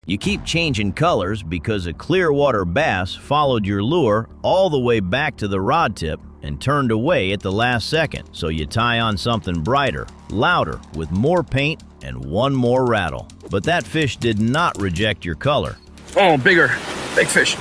You keep changing colors because a clear water bass followed your lure all the way back to the rod tip and turned away at the last second. So you tie on something brighter, louder, with more paint and one more rattle. But that fish did not reject your color. Oh, bigger. Big fish.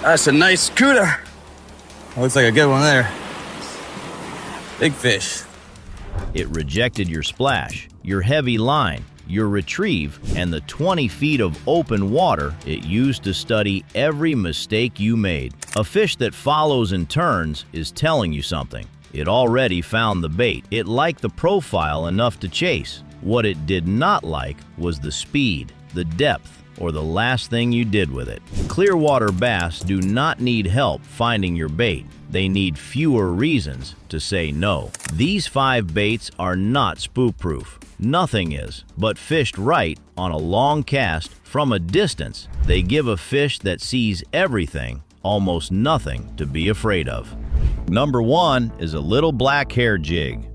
That's a nice cuda. Looks like a good one there. Big fish. It rejected your splash, your heavy line, your retrieve, and the 20 feet of open water it used to study every mistake you made. A fish that follows and turns is telling you something. It already found the bait. It liked the profile enough to chase. What it did not like was the speed, the depth, or the last thing you did with it. Clearwater bass do not need help finding your bait. They need fewer reasons to say no. These 5 baits are not spook-proof. Nothing is, but fished right on a long cast from a distance, they give a fish that sees everything almost nothing to be afraid of. Number 1 is a little black hair jig.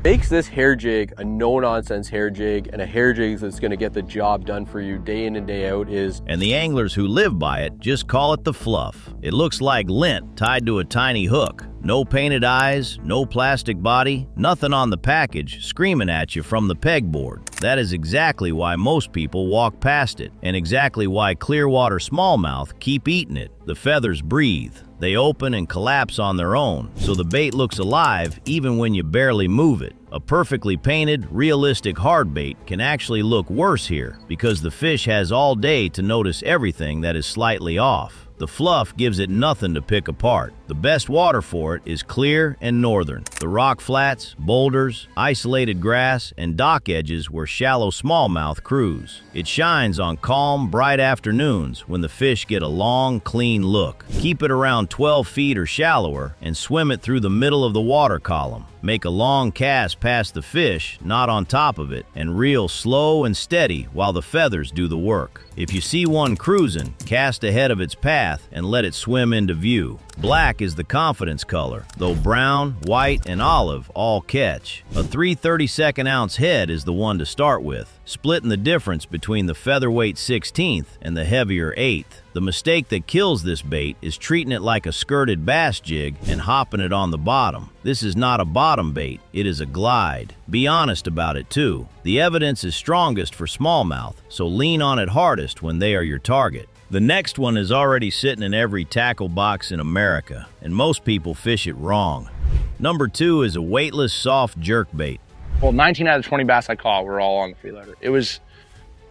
Makes this hair jig a no-nonsense hair jig, and a hair jig that's going to get the job done for you day in and day out is... And the anglers who live by it just call it the fluff. It looks like lint tied to a tiny hook. No painted eyes, no plastic body, nothing on the package screaming at you from the pegboard. That is exactly why most people walk past it, and exactly why clearwater smallmouth keep eating it. The feathers breathe. They open and collapse on their own, so the bait looks alive even when you barely move it. A perfectly painted, realistic hard bait can actually look worse here because the fish has all day to notice everything that is slightly off. The fluff gives it nothing to pick apart. The best water for it is clear and northern. The rock flats, boulders, isolated grass, and dock edges where shallow smallmouth cruise. It shines on calm, bright afternoons when the fish get a long, clean look. Keep it around 12 feet or shallower and swim it through the middle of the water column. Make a long cast past the fish, not on top of it, and reel slow and steady while the feathers do the work. If you see one cruising, cast ahead of its path and let it swim into view. Black is the confidence color, though brown, white, and olive all catch. A 3/32 ounce head is the one to start with, splitting the difference between the featherweight 16th and the heavier 8th. The mistake that kills this bait is treating it like a skirted bass jig and hopping it on the bottom. This is not a bottom bait, it is a glide. Be honest about it too. The evidence is strongest for smallmouth, so lean on it hardest when they are your target. The next one is already sitting in every tackle box in America, and most people fish it wrong. Number 2 is a weightless soft jerkbait. Well, 19 out of 20 bass I caught were all on the freeloader. It was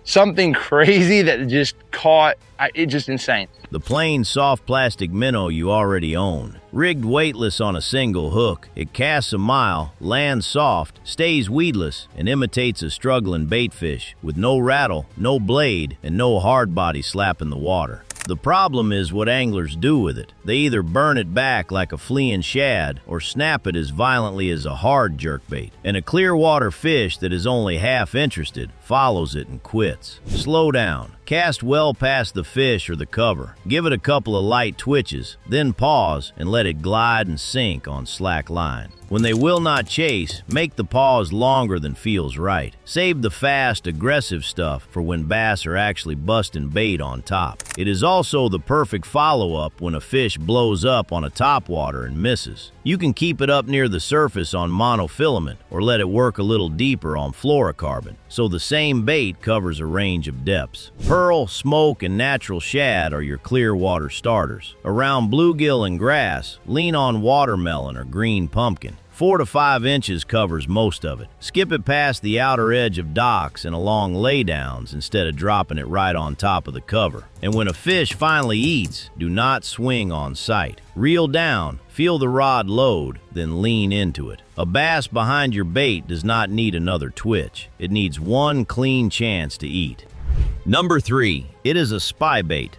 something crazy that just caught, it's just insane. The plain soft plastic minnow you already own. Rigged weightless on a single hook, it casts a mile, lands soft, stays weedless, and imitates a struggling bait fish with no rattle, no blade, and no hard body slapping the water. The problem is what anglers do with it. They either burn it back like a fleeing shad or snap it as violently as a hard jerkbait. And a clear water fish that is only half interested follows it and quits. Slow down. Cast well past the fish or the cover. Give it a couple of light twitches, then pause and let it glide and sink on slack line. When they will not chase, make the pause longer than feels right. Save the fast, aggressive stuff for when bass are actually busting bait on top. It is also the perfect follow-up when a fish blows up on a topwater and misses. You can keep it up near the surface on monofilament or let it work a little deeper on fluorocarbon, so the same bait covers a range of depths. Pearl, smoke, and natural shad are your clear water starters. Around bluegill and grass, lean on watermelon or green pumpkin. 4 to 5 inches covers most of it. Skip it past the outer edge of docks and along laydowns instead of dropping it right on top of the cover. And when a fish finally eats, do not swing on sight. Reel down, feel the rod load, then lean into it. A bass behind your bait does not need another twitch. It needs one clean chance to eat. Number 3, it is a spy bait.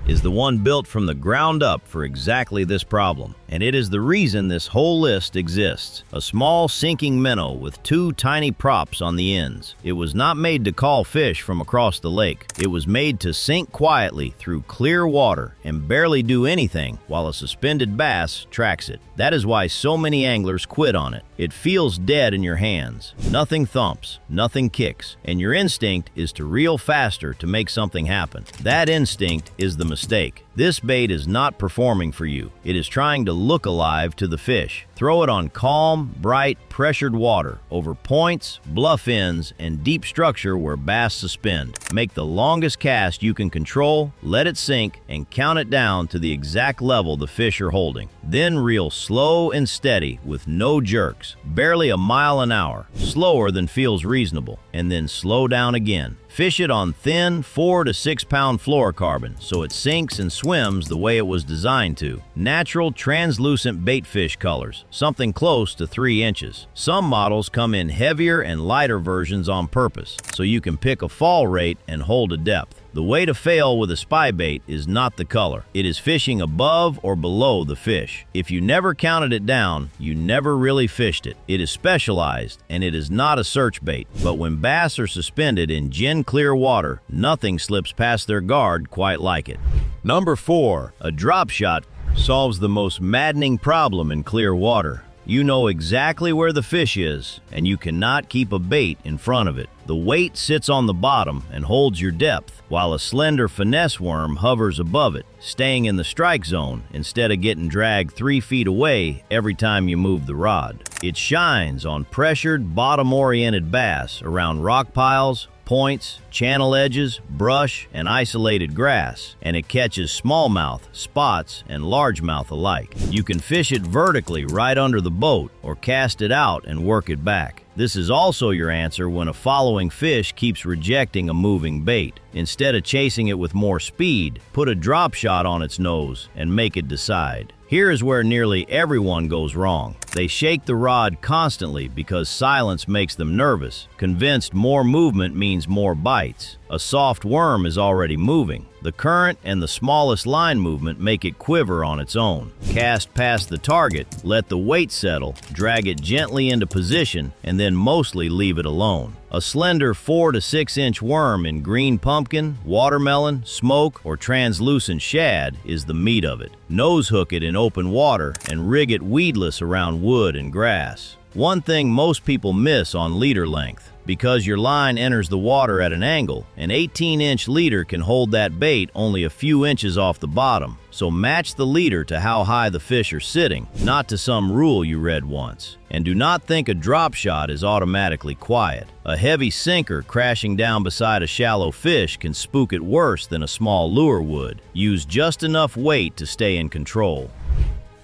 Is the one built from the ground up for exactly this problem. And it is the reason this whole list exists. A small sinking minnow with 2 tiny props on the ends. It was not made to call fish from across the lake. It was made to sink quietly through clear water and barely do anything while a suspended bass tracks it. That is why so many anglers quit on it. It feels dead in your hands. Nothing thumps, nothing kicks, and your instinct is to reel faster to make something happen. That instinct is the mistake. This bait is not performing for you. It is trying to look alive to the fish. Throw it on calm, bright, pressured water, over points, bluff ends, and deep structure where bass suspend. Make the longest cast you can control, let it sink, and count it down to the exact level the fish are holding. Then reel slow and steady with no jerks, barely a mile an hour, slower than feels reasonable, and then slow down again. Fish it on thin 4 to 6 pound fluorocarbon so it sinks and swims the way it was designed to. Natural translucent bait fish colors, something close to 3 inches. Some models come in heavier and lighter versions on purpose, so you can pick a fall rate and hold a depth. The way to fail with a spy bait is not the color. It is fishing above or below the fish. If you never counted it down, you never really fished it. It is specialized, and it is not a search bait. But when bass are suspended in gin clear water, nothing slips past their guard quite like it. Number 4. A drop shot solves the most maddening problem in clear water. You know exactly where the fish is, and you cannot keep a bait in front of it. The weight sits on the bottom and holds your depth, while a slender finesse worm hovers above it, staying in the strike zone instead of getting dragged 3 feet away every time you move the rod. It shines on pressured, bottom-oriented bass around rock piles, points, channel edges, brush, and isolated grass, and it catches smallmouth, spots, and largemouth alike. You can fish it vertically right under the boat or cast it out and work it back. This is also your answer when a following fish keeps rejecting a moving bait. Instead of chasing it with more speed, put a drop shot on its nose and make it decide. Here is where nearly everyone goes wrong. They shake the rod constantly because silence makes them nervous, convinced more movement means more bites. A soft worm is already moving. The current and the smallest line movement make it quiver on its own. Cast past the target, let the weight settle, drag it gently into position, and then mostly leave it alone. A slender 4 to 6 inch worm in green pumpkin, watermelon, smoke, or translucent shad is the meat of it. Nose hook it in open water and rig it weedless around wood and grass. One thing most people miss on leader length. Because your line enters the water at an angle, an 18-inch leader can hold that bait only a few inches off the bottom. So match the leader to how high the fish are sitting, not to some rule you read once. And do not think a drop shot is automatically quiet. A heavy sinker crashing down beside a shallow fish can spook it worse than a small lure would. Use just enough weight to stay in control.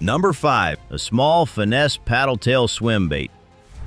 Number 5. A small finesse paddle tail swim bait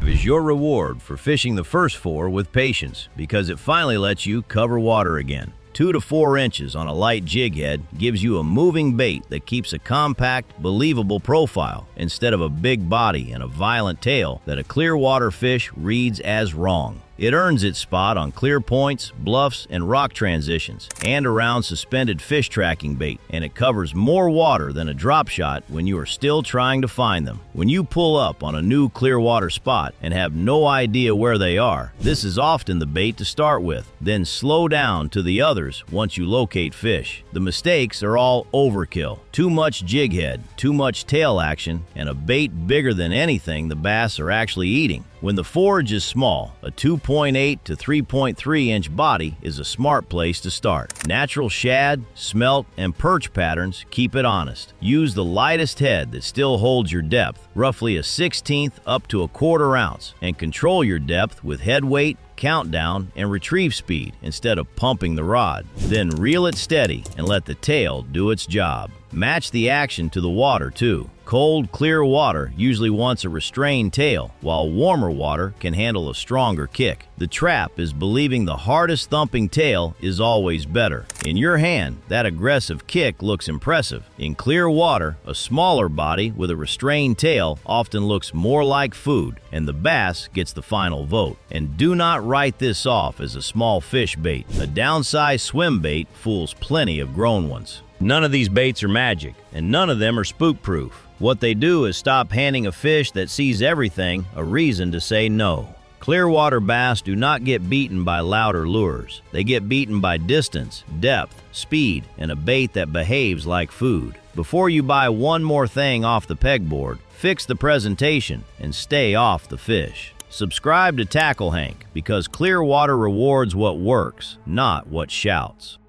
is your reward for fishing the first 4 with patience, because it finally lets you cover water again. 2 to 4 inches on a light jig head gives you a moving bait that keeps a compact, believable profile instead of a big body and a violent tail that a clear water fish reads as wrong. It earns its spot on clear points, bluffs, and rock transitions, and around suspended fish tracking bait, and it covers more water than a drop shot when you are still trying to find them. When you pull up on a new clear water spot and have no idea where they are, this is often the bait to start with. Then slow down to the others once you locate fish. The mistakes are all overkill. Too much jig head, too much tail action, and a bait bigger than anything the bass are actually eating. When the forage is small, a 2.8 to 3.3 inch body is a smart place to start. Natural shad, smelt, and perch patterns keep it honest. Use the lightest head that still holds your depth, roughly a 1/16 up to a 1/4 ounce, and control your depth with head weight, countdown, and retrieve speed instead of pumping the rod. Then reel it steady and let the tail do its job. Match the action to the water too. Cold, clear water usually wants a restrained tail, while warmer water can handle a stronger kick. The trap is believing the hardest thumping tail is always better. In your hand, that aggressive kick looks impressive. In clear water, a smaller body with a restrained tail often looks more like food, and the bass gets the final vote. And do not write this off as a small fish bait. A downsized swim bait fools plenty of grown ones. None of these baits are magic, and none of them are spook-proof. What they do is stop handing a fish that sees everything a reason to say no. Clearwater bass do not get beaten by louder lures. They get beaten by distance, depth, speed, and a bait that behaves like food. Before you buy one more thing off the pegboard, fix the presentation and stay off the fish. Subscribe to Tackle Hank because Clearwater rewards what works, not what shouts.